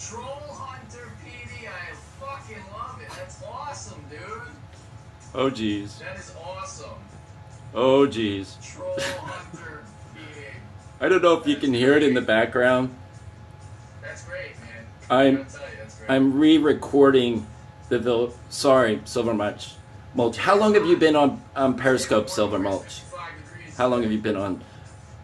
Troll Hunter PD, I fucking love it. That's awesome, dude. Oh, geez. That is awesome. Oh, geez. Troll Hunter PD. I don't know if you can hear it in the background. That's great, man. I gotta tell you, that's great. I'm re-recording the Sorry, Silver Mulch. How long have you been on Periscope, Silver Mulch? How long have you been on?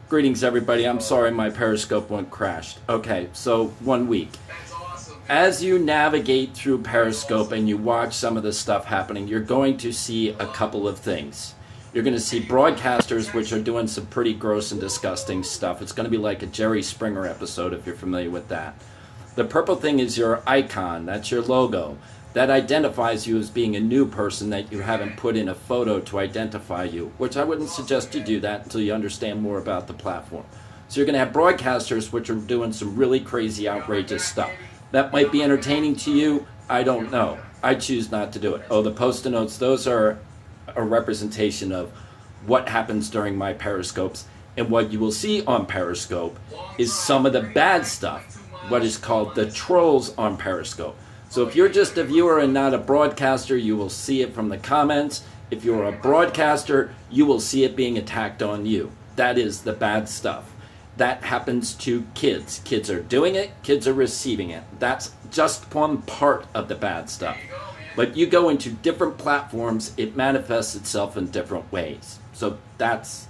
Greetings, everybody. I'm sorry my Periscope went crashed. Okay, so 1 week. That's awesome. As you navigate through Periscope and you watch some of the stuff happening, you're going to see a couple of things. You're going to see broadcasters which are doing some pretty gross and disgusting stuff. It's going to be like a Jerry Springer episode if you're familiar with that. The purple thing is your icon. That's your logo. That identifies you as being a new person that you haven't put in a photo to identify you, which I wouldn't suggest you do that until you understand more about the platform. So you're going to have broadcasters which are doing some really crazy, outrageous stuff. That might be entertaining to you. I don't know. I choose not to do it. Oh, the post-it notes, those are a representation of what happens during my Periscopes. And what you will see on Periscope is some of the bad stuff, what is called the trolls on Periscope. So if you're just a viewer and not a broadcaster, you will see it from the comments. If you're a broadcaster, you will see it being attacked on you. That is the bad stuff. That happens to kids. Kids are doing it, kids are receiving it. That's just one part of the bad stuff. But you go into different platforms, it manifests itself in different ways. So that's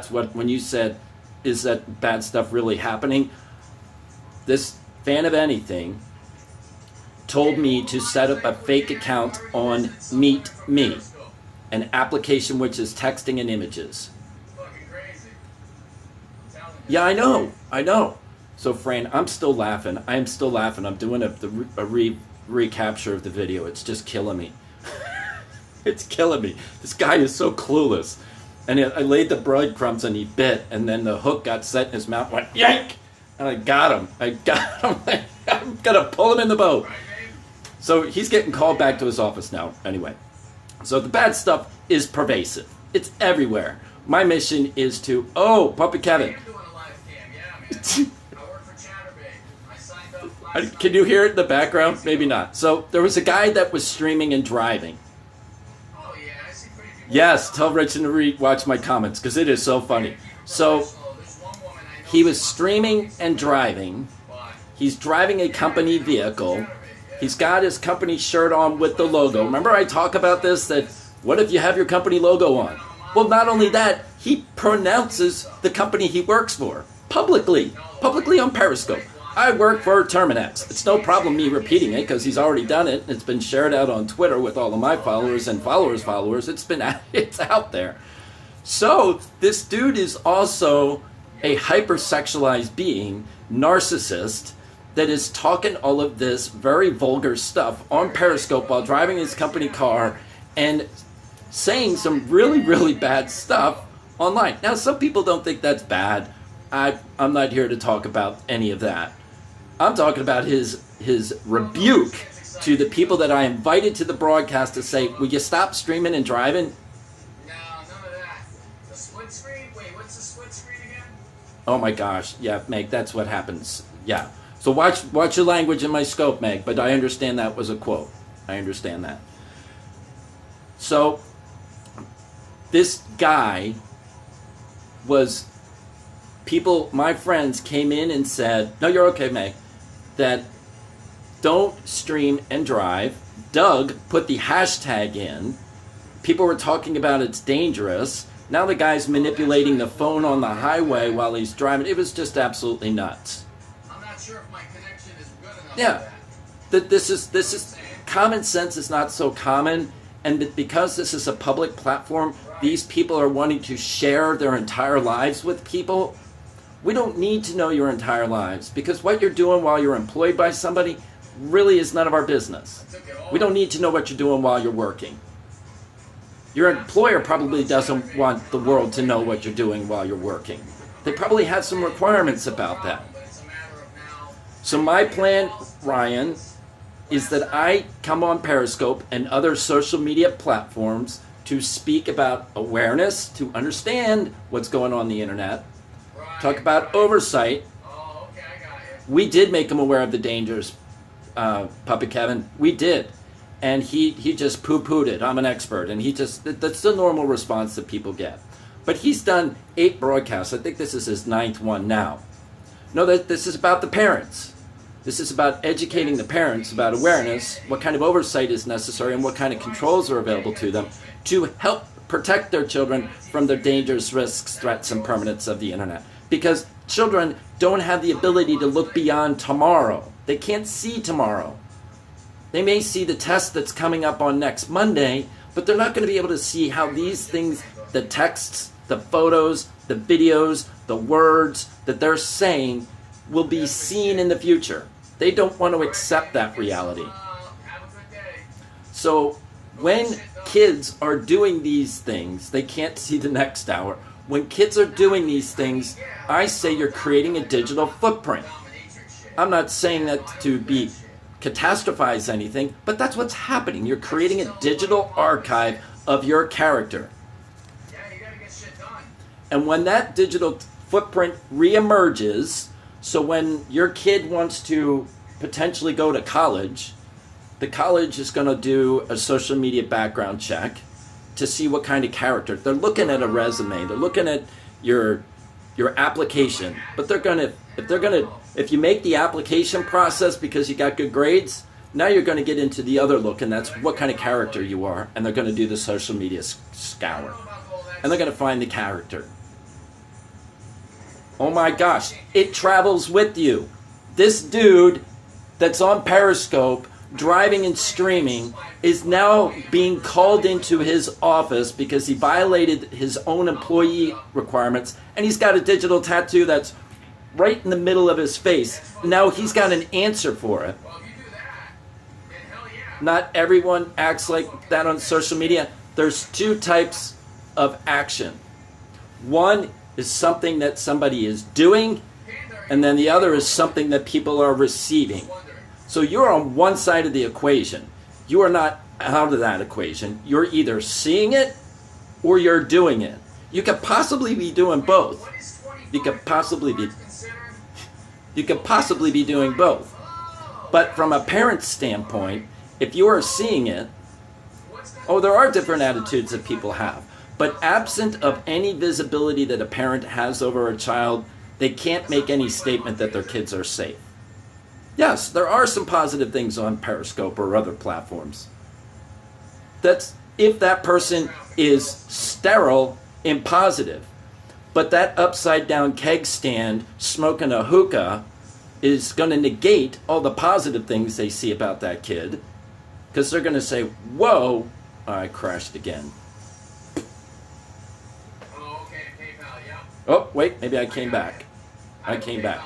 what, when you said, is that bad stuff really happening? This fan of anything told me to set up a fake account on Meet Me, an application which is texting and images. Yeah, I know. So, Fran, I'm still laughing. I'm doing a recapture of the video. It's just killing me. It's killing me. This guy is so clueless. And I laid the breadcrumbs and he bit, and then the hook got set in his mouth, went yank! And I got him. I'm gonna pull him in the boat. So he's getting called back to his office now. Anyway, so the bad stuff is pervasive. It's everywhere. My mission is to... Oh, Puppy Kevin. Can you hear it in the background? Maybe not. So there was a guy that was streaming and driving. Oh, yeah, I see pretty people. Yes, tell Richard to watch my comments because it is so funny. So he was streaming and driving. He's driving a company vehicle. He's got his company shirt on with the logo. Remember I talk about this, that what if you have your company logo on? Well, not only that, he pronounces the company he works for publicly on Periscope. I work for Terminex. It's no problem me repeating it because he's already done it. It's been shared out on Twitter with all of my followers and followers. It's out there. So this dude is also a hypersexualized being, narcissist, that is talking all of this very vulgar stuff on Periscope while driving his company car and saying some really, really bad stuff online. Now, some people don't think that's bad. I'm not here to talk about any of that. I'm talking about his rebuke to the people that I invited to the broadcast to say, will you stop streaming and driving? No, none of that. The split screen? Wait, what's the split screen again? Oh my gosh. Yeah, Meg, that's what happens. Yeah. So watch your language in my scope, Meg, but I understand that was a quote. I understand that. So this guy was... my friends came in and said, no, you're okay, Meg, that don't stream and drive. Doug put the hashtag in. People were talking about it's dangerous. Now the guy's manipulating the phone on the highway while he's driving. It was just absolutely nuts. I'm not sure if my connection is good enough. Yeah, this is common sense is not so common, and because this is a public platform, these people are wanting to share their entire lives with people. We don't need to know your entire lives because what you're doing while you're employed by somebody really is none of our business. We don't need to know what you're doing while you're working. Your employer probably doesn't want the world to know what you're doing while you're working. They probably have some requirements about that. So my plan, Ryan, is that I come on Periscope and other social media platforms to speak about awareness, to understand what's going on the internet, talk about oversight. Oh, okay, I got you. We did make them aware of the dangers Puppet Kevin. We did. And he just poo-pooed it. I'm an expert. And that's the normal response that people get. But he's done 8 broadcasts. I think this is his 9th one now. No, this is about the parents. This is about educating the parents about awareness, what kind of oversight is necessary, and what kind of controls are available to them to help protect their children from the dangers, risks, threats, and permanence of the internet. Because children don't have the ability to look beyond tomorrow. They can't see tomorrow. They may see the test that's coming up on next Monday, but they're not going to be able to see how these things, the texts, the photos, the videos, the words that they're saying will be seen in the future. They don't want to accept that reality. So when kids are doing these things, they can't see the next hour. When kids are doing these things, I say you're creating a digital footprint. I'm not saying that to be catastrophize anything, but that's what's happening. You're creating a digital archive of your character. And when that digital footprint reemerges, so when your kid wants to potentially go to college, the college is going to do a social media background check to see what kind of character. They're looking at a resume. They're looking at your application. But if you make the application process because you got good grades, now you're going to get into the other look, and that's what kind of character you are. And they're going to do the social media scour. And they're going to find the character. Oh my gosh, it travels with you. This dude that's on Periscope, driving and streaming, is now being called into his office because he violated his own employee requirements, and he's got a digital tattoo that's right in the middle of his face. Now he's got an answer for it. Not everyone acts like that on social media. There's 2 types of action. One is something that somebody is doing, and then the other is something that people are receiving. So you're on one side of the equation. You are not out of that equation. You're either seeing it or you're doing it. You could possibly be doing both. You could possibly be doing both. But from a parent's standpoint, if you are seeing it, there are different attitudes that people have. But absent of any visibility that a parent has over a child, they can't make any statement that their kids are safe. Yes, there are some positive things on Periscope or other platforms. That's if that person is sterile and positive. But that upside down keg stand smoking a hookah is going to negate all the positive things they see about that kid. Because they're going to say, whoa, I crashed again. Oh, wait, maybe I came back. I came back.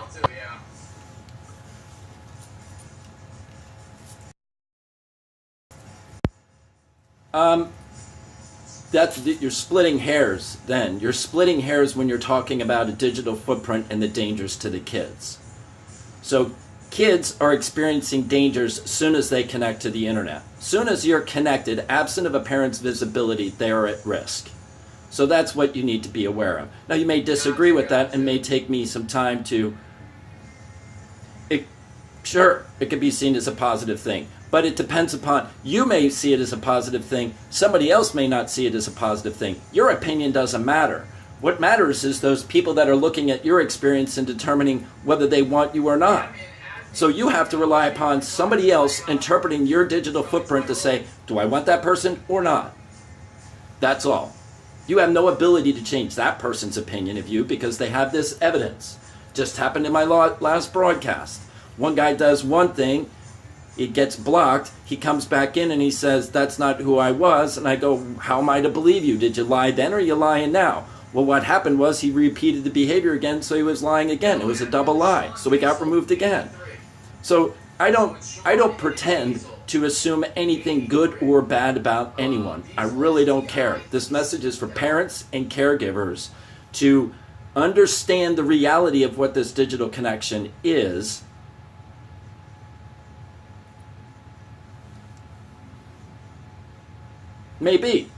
You're splitting hairs then. You're splitting hairs when you're talking about a digital footprint and the dangers to the kids. So kids are experiencing dangers as soon as they connect to the internet. As soon as you're connected, absent of a parent's visibility, they are at risk. So that's what you need to be aware of. Now you may disagree with that and may take me some time to... Sure, it could be seen as a positive thing. But it depends upon... You may see it as a positive thing. Somebody else may not see it as a positive thing. Your opinion doesn't matter. What matters is those people that are looking at your experience and determining whether they want you or not. So you have to rely upon somebody else interpreting your digital footprint to say, do I want that person or not? That's all. You have no ability to change that person's opinion of you because they have this evidence. Just happened in my last broadcast. One guy does one thing, it gets blocked, he comes back in and he says, that's not who I was, and I go, how am I to believe you? Did you lie then or are you lying now? Well, what happened was he repeated the behavior again, so he was lying again. It was a double lie, so he got removed again. So I don't pretend to assume anything good or bad about anyone. I really don't care. This message is for parents and caregivers to understand the reality of what this digital connection is. Maybe.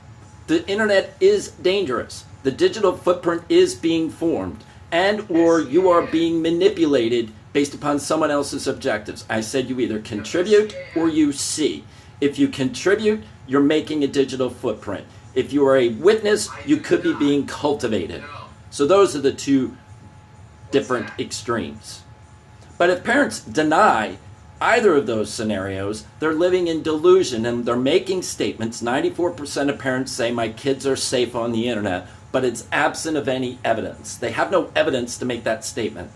The internet is dangerous. The digital footprint is being formed, and or you are being manipulated based upon someone else's objectives. I said you either contribute or you see. If you contribute, you're making a digital footprint. If you are a witness, you could be being cultivated. So those are the two different extremes. But if parents deny either of those scenarios, they're living in delusion and they're making statements. 94% of parents say my kids are safe on the internet, but it's absent of any evidence. They have no evidence to make that statement.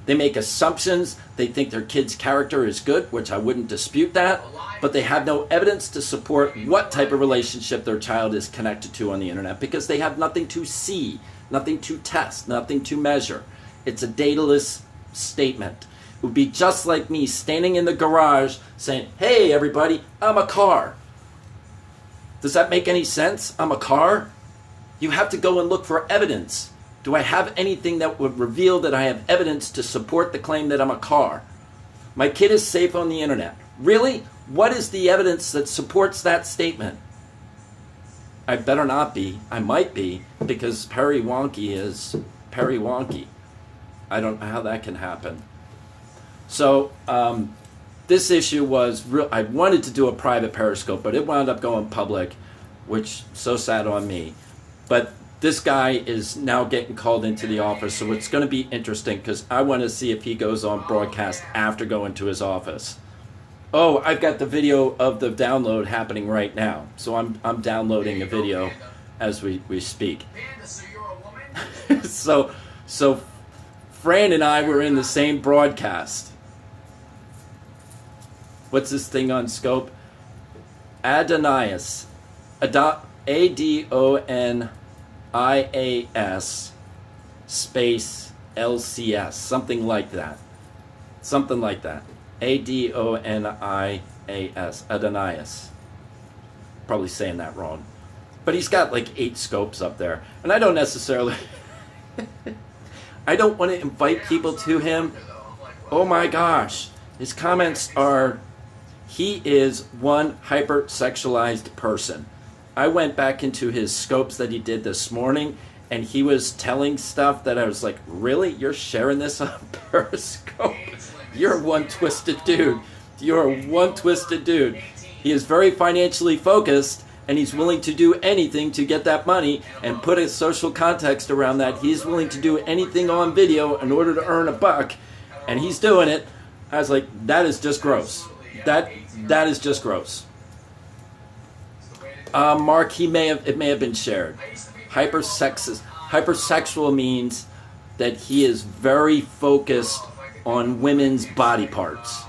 They make assumptions. They think their kid's character is good, which I wouldn't dispute that, but they have no evidence to support what type of relationship their child is connected to on the internet because they have nothing to see, nothing to test, nothing to measure. It's a dataless statement. It would be just like me standing in the garage saying, hey, everybody, I'm a car. Does that make any sense? I'm a car? You have to go and look for evidence. Do I have anything that would reveal that I have evidence to support the claim that I'm a car? My kid is safe on the internet. Really? What is the evidence that supports that statement? I better not be. I might be, because Perry Wonky is Perry Wonky. I don't know how that can happen. So this issue was real. I wanted to do a private Periscope, but it wound up going public, which so sad on me. But this guy is now getting called into the office, so it's going to be interesting because I want to see if he goes on broadcast after going to his office. Oh, I've got the video of the download happening right now, so I'm downloading a video as we speak. so Fran and I were in the same broadcast. What's this thing on Scope? Adonias. ADONIAS space LCS. Something like that. Something like that. ADONIAS. Adonias. Probably saying that wrong. But he's got like 8 scopes up there. And I don't necessarily... I don't want to invite people to him. Oh my gosh. His comments are... He is one hypersexualized person. I went back into his scopes that he did this morning, and he was telling stuff that I was like, really? You're sharing this on Periscope? You're one twisted dude. You're one twisted dude. He is very financially focused, and he's willing to do anything to get that money and put a social context around that. He's willing to do anything on video in order to earn a buck, and he's doing it. I was like, that is just gross. That is just gross. Mark, it may have been shared. Hypersexual means that he is very focused on women's body parts,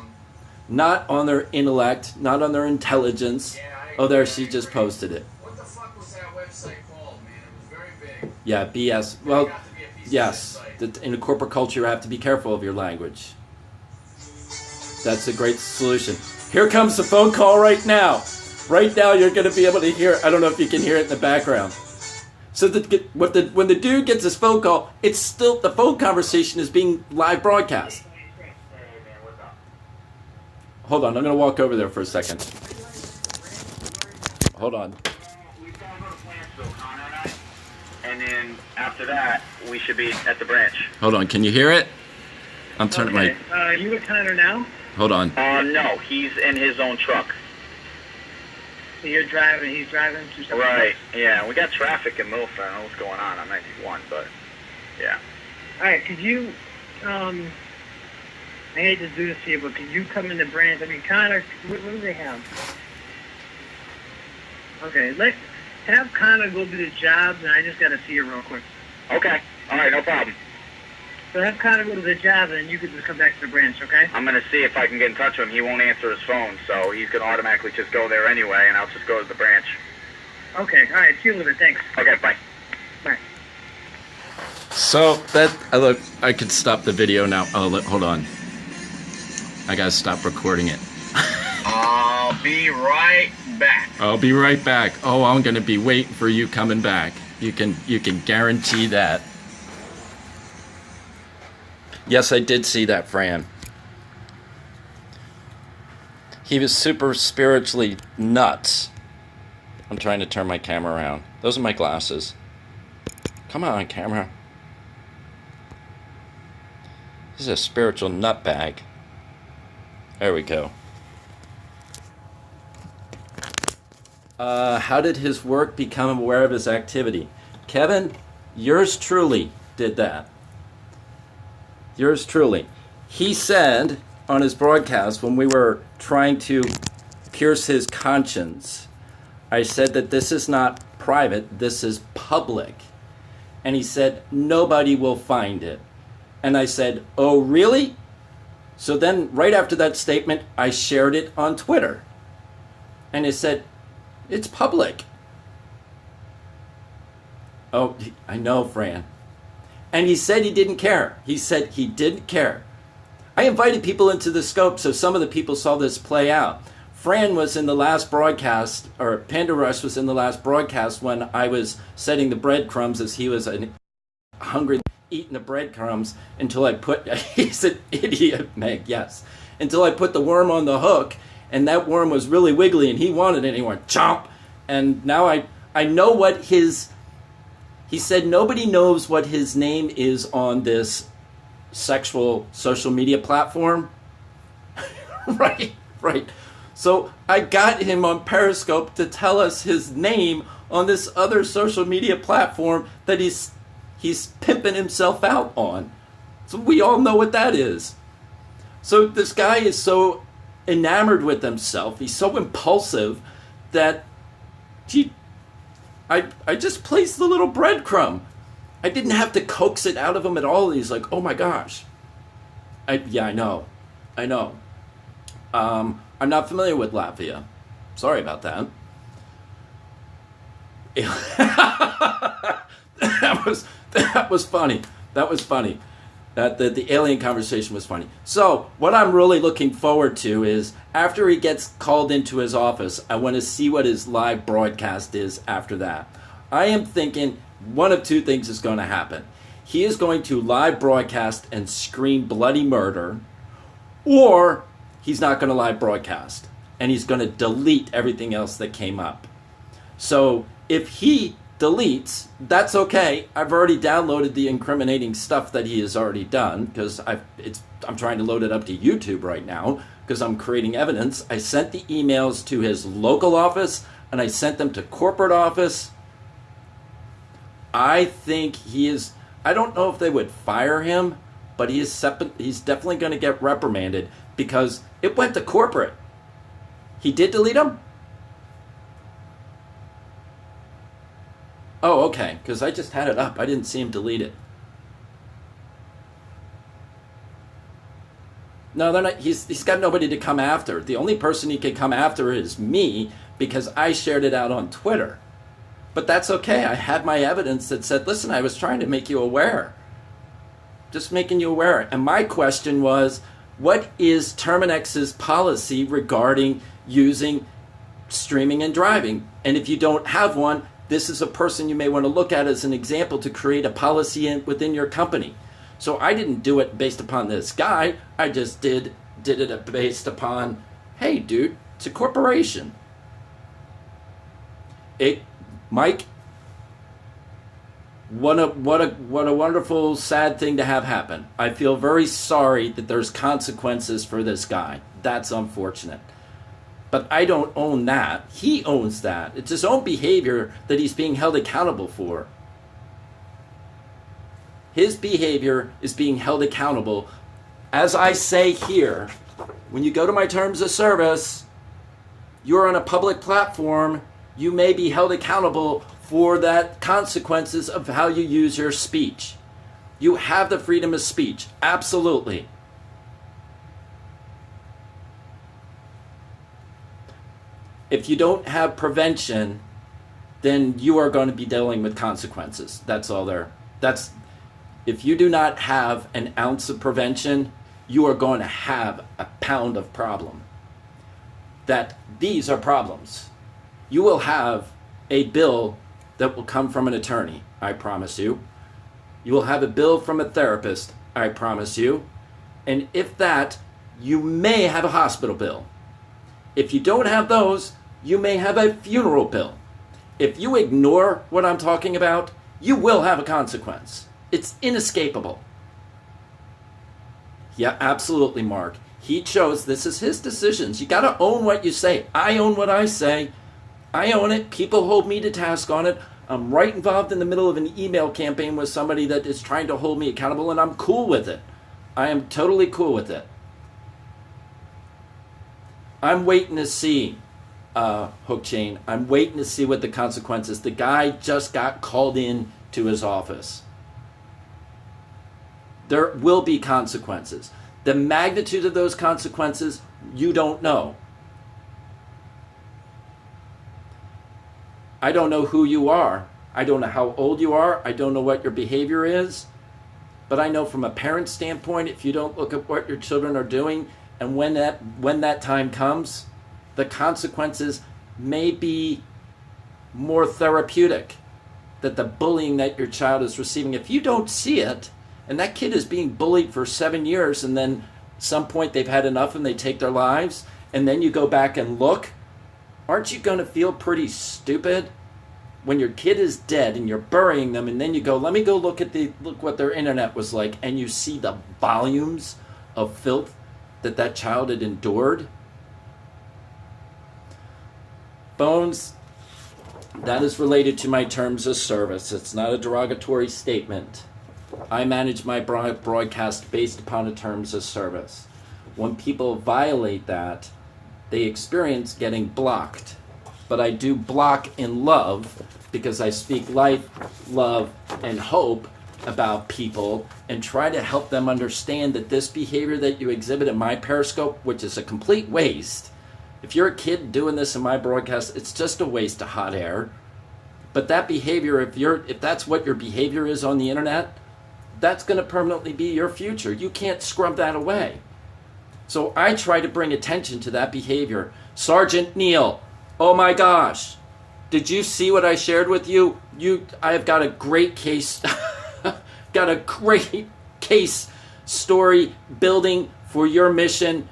not on their intellect, not on their intelligence. Oh, there, she just posted it. What the fuck was that website called, man? It was very big. Yeah, BS. Well, yes. In a corporate culture, you have to be careful of your language. That's a great solution. Here comes the phone call right now. Right now, you're going to be able to hear. I don't know if you can hear it in the background. So when the dude gets his phone call, it's still the phone conversation is being live broadcast. Hold on, I'm going to walk over there for a second. Hold on. And then after that, we should be at the branch. Hold on, can you hear it? I'm turning my... You with Connor now? Hold on. No, he's in his own truck. So you're driving, he's driving to something Right, else? yeah. We got traffic in Milford. I don't know what's going on 91, but yeah. Alright, could you, I hate to do this to you, but could you come in the branch? I mean, Connor, what do they have? Okay, have Connor go do the jobs, and I just got to see you real quick. Okay, all right, no problem. So have Connor go to the job, and then you can just come back to the branch, okay? I'm going to see if I can get in touch with him. He won't answer his phone, so he's going to automatically just go there anyway, and I'll just go to the branch. Okay, alright, see you later, thanks. Okay, bye. Bye. So that I could stop the video now. Oh, hold on. I gotta stop recording it. I'll be right back. I'll be right back. Oh, I'm gonna be waiting for you coming back. You can guarantee that. Yes, I did see that, Fran. He was super spiritually nuts. I'm trying to turn my camera around. Those are my glasses. Come on, camera. This is a spiritual nutbag. There we go. How did his work become aware of his activity? Kevin, yours truly did that. Yours truly. He said on his broadcast when we were trying to pierce his conscience, I said that this is not private, this is public. And he said, nobody will find it. And I said, oh, really? So then right after that statement, I shared it on Twitter. And he said, it's public. Oh, I know, Fran. And he said he didn't care. He said he didn't care. I invited people into the scope so some of the people saw this play out. Fran was in the last broadcast, or Panda Rush was in the last broadcast when I was setting the breadcrumbs as he was hungry, eating the breadcrumbs until I put, he's an idiot, Meg, yes. Until I put the worm on the hook, and that worm was really wiggly, and he wanted it, and he went, chomp. And now I know what his, he said nobody knows what his name is on this sexual social media platform. Right. So I got him on Periscope to tell us his name on this other social media platform that he's pimping himself out on. So we all know what that is. So this guy is so enamored with himself, he's so impulsive that I just placed the little breadcrumb. I didn't have to coax it out of him at all. He's like, oh my gosh. I know. I'm not familiar with Latvia. Sorry about that. That was funny. The alien conversation was funny. So what I'm really looking forward to is after he gets called into his office, I want to see what his live broadcast is after that. I am thinking one of two things is going to happen. He is going to live broadcast and scream bloody murder, or he's not going to live broadcast and he's going to delete everything else that came up. So if he deletes, that's okay. I've already downloaded the incriminating stuff that he has already done because I'm trying to load it up to YouTube right now because I'm creating evidence. I sent the emails to his local office and I sent them to corporate office. I think he is, I don't know if they would fire him, but he's definitely going to get reprimanded because it went to corporate. He did delete them? Oh, okay, because I just had it up. I didn't see him delete it. No, they're not. He's got nobody to come after. The only person he can come after is me because I shared it out on Twitter. But that's okay. I had my evidence that said, listen, I was trying to make you aware. Just making you aware. And my question was, what is Terminix's policy regarding using streaming and driving? And if you don't have one, this is a person you may want to look at as an example to create a policy within your company. So I didn't do it based upon this guy. I just did it based upon, hey, dude, it's a corporation. Mike, what a wonderful, sad thing to have happen. I feel very sorry that there's consequences for this guy. That's unfortunate. But I don't own that. He owns that. It's his own behavior that he's being held accountable for. His behavior is being held accountable. As I say here, when you go to my terms of service, you're on a public platform, you may be held accountable for that consequences of how you use your speech. You have the freedom of speech, absolutely. If you don't have prevention, then you are going to be dealing with consequences. That's all there. If you do not have an ounce of prevention, you are going to have a pound of problem. These are problems. You will have a bill that will come from an attorney, I promise you. You will have a bill from a therapist, I promise you. And if that, you may have a hospital bill. If you don't have those, you may have a funeral bill. If you ignore what I'm talking about, you will have a consequence. It's inescapable. Yeah, absolutely, Mark. He chose, this is his decisions. You got to own what you say. I own what I say. I own it. People hold me to task on it. I'm right involved in the middle of an email campaign with somebody that is trying to hold me accountable, and I'm cool with it. I am totally cool with it. I'm waiting to see, Hook Chain. I'm waiting to see what the consequences. The guy just got called in to his office. There will be consequences. The magnitude of those consequences, you don't know. I don't know who you are. I don't know how old you are. I don't know what your behavior is. But I know from a parent standpoint, if you don't look at what your children are doing, and when that time comes, the consequences may be more therapeutic than the bullying that your child is receiving. If you don't see it, and that kid is being bullied for 7 years, and then at some point they've had enough and they take their lives, and then you go back and look, aren't you going to feel pretty stupid when your kid is dead and you're burying them, and then you go, let me go look what their internet was like, and you see the volumes of filth that child had endured? Bones, that is related to my terms of service. It's not a derogatory statement. I manage my broadcast based upon the terms of service. When people violate that, they experience getting blocked. But I do block in love, because I speak life, love, and hope about people and try to help them understand that this behavior that you exhibit in my Periscope, which is a complete waste. If you're a kid doing this in my broadcast, it's just a waste of hot air. But that behavior, if that's what your behavior is on the internet, that's going to permanently be your future. You can't scrub that away. So I try to bring attention to that behavior. Sergeant Neil, oh my gosh, did you see what I shared with you? I have got a great case, got a great case story building for your mission.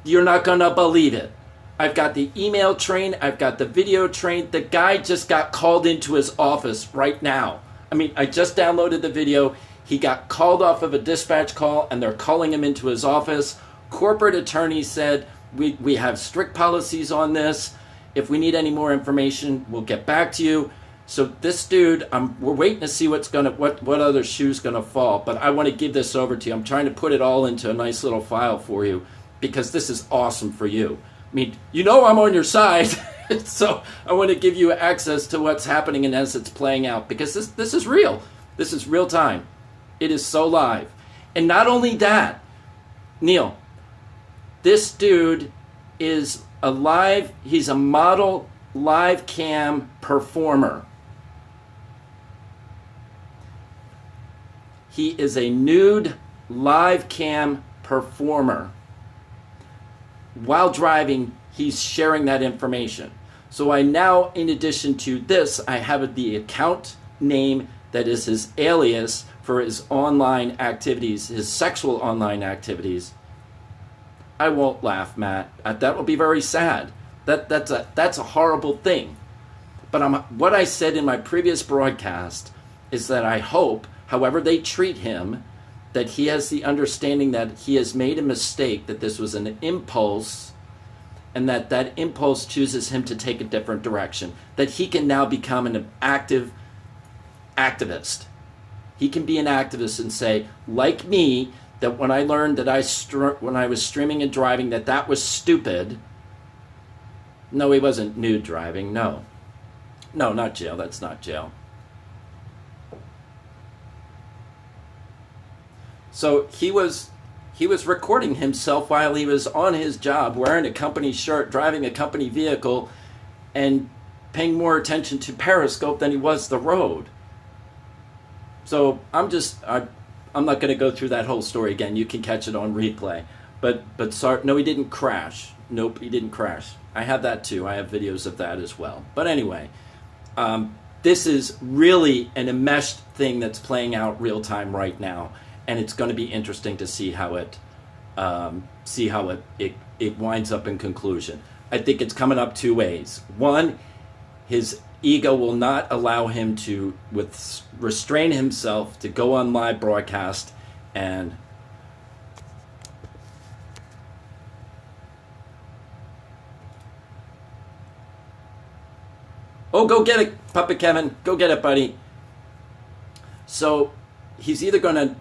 You're not going to believe it. I've got the email train. I've got the video train. The guy just got called into his office right now. I mean, I just downloaded the video. He got called off of a dispatch call, and they're calling him into his office. Corporate attorney said, we have strict policies on this. If we need any more information, we'll get back to you. So this dude, we're waiting to see what other shoe's gonna fall. But I want to give this over to you. I'm trying to put it all into a nice little file for you, because this is awesome for you. I mean, you know I'm on your side, so I want to give you access to what's happening and as it's playing out, because this is real. This is real time. It is so live. And not only that, Neil, this dude is he's a model live cam performer. He is a nude live cam performer. While driving, he's sharing that information. So I now, in addition to this, I have the account name that is his alias for his online activities, his sexual online activities. I won't laugh, Matt. That will be very sad. That's a horrible thing. But what I said in my previous broadcast is that I hope, however they treat him, that he has the understanding that he has made a mistake, that this was an impulse, and that impulse chooses him to take a different direction, that he can now become an active activist. He can be an activist and say, like me, that when I learned that when I was streaming and driving, that was stupid. No, he wasn't nude driving. No, not jail. That's not jail. So he was recording himself while he was on his job, wearing a company shirt, driving a company vehicle, and paying more attention to Periscope than he was the road. So I'm not going to go through that whole story again. You can catch it on replay. But sorry, no, he didn't crash. Nope, he didn't crash. I have that too. I have videos of that as well. But anyway, this is really an enmeshed thing that's playing out real time right now, and it's going to be interesting to see how it winds up in conclusion. I think it's coming up two ways. One, his ego will not allow him to restrain himself to go on live broadcast and Oh, go get it, Puppet Kevin. Go get it, buddy. So he's either going to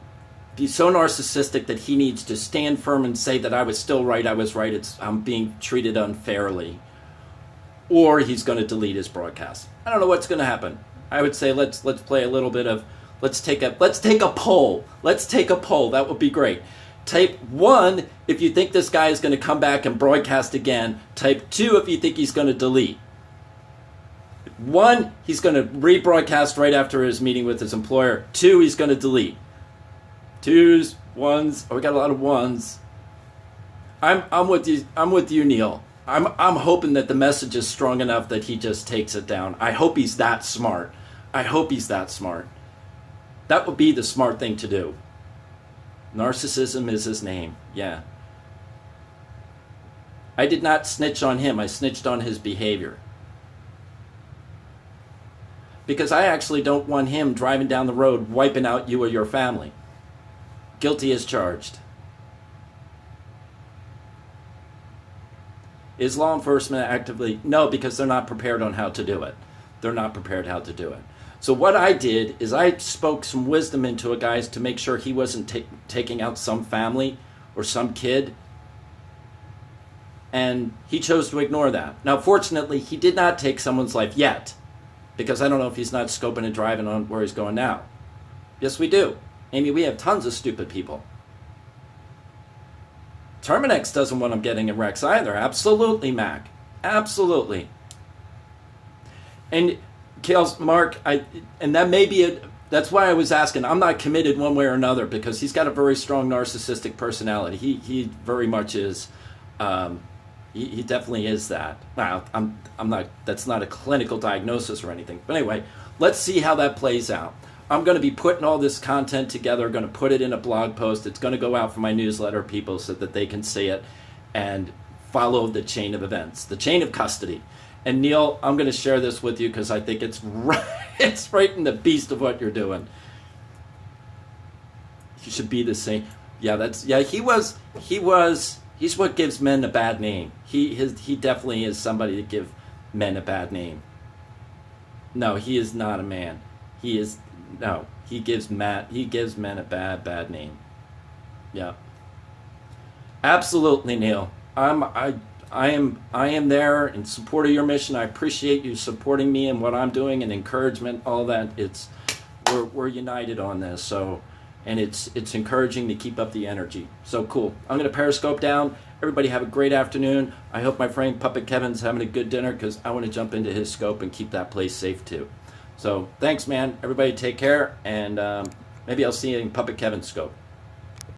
be so narcissistic that he needs to stand firm and say that I was still right, I was right, I'm being treated unfairly. Or he's going to delete his broadcast. I don't know what's going to happen. I would say let's play a little bit of, let's take a poll. Let's take a poll. That would be great. Type 1 if you think this guy is going to come back and broadcast again. Type 2 if you think he's going to delete. 1, he's going to rebroadcast right after his meeting with his employer. 2, he's going to delete. 2s, 1s. Oh, we got a lot of 1s. I'm with you. I'm with you, Neil. I'm hoping that the message is strong enough that he just takes it down. I hope he's that smart. I hope he's that smart. That would be the smart thing to do. Narcissism is his name. Yeah. I did not snitch on him. I snitched on his behavior. Because I actually don't want him driving down the road wiping out you or your family. Guilty as charged. Is law enforcement actively? No, because they're not prepared on how to do it. They're not prepared how to do it. So what I did is I spoke some wisdom into a guy to make sure he wasn't taking out some family or some kid. And he chose to ignore that. Now, fortunately, he did not take someone's life yet. Because I don't know if he's not scoping and driving on where he's going now. Yes, we do. Amy, we have tons of stupid people. Terminex doesn't want him getting in wrecks either. Absolutely, Mac. Absolutely. And Kales, Mark, and that may be it. That's why I was asking. I'm not committed one way or another because he's got a very strong narcissistic personality. He very much is. He definitely is that. Now, I'm not. That's not a clinical diagnosis or anything. But anyway, let's see how that plays out. I'm going to be putting all this content together, going to put it in a blog post. It's going to go out for my newsletter people so that they can see it and follow the chain of events, the chain of custody. And Neil, I'm going to share this with you because I think it's right in the beast of what you're doing. You should be the same. Yeah, he's what gives men a bad name. He definitely is somebody to give men a bad name. No, he is not a man. He gives men a bad name. Yeah. Absolutely, Neil. I am there in support of your mission. I appreciate you supporting me and what I'm doing and encouragement, all that. We're united on this. So, and it's encouraging to keep up the energy. So cool. I'm going to Periscope down. Everybody have a great afternoon. I hope my friend Puppet Kevin's having a good dinner because I want to jump into his scope and keep that place safe too. So thanks, man. Everybody take care, and maybe I'll see you in Puppet Kevin's scope.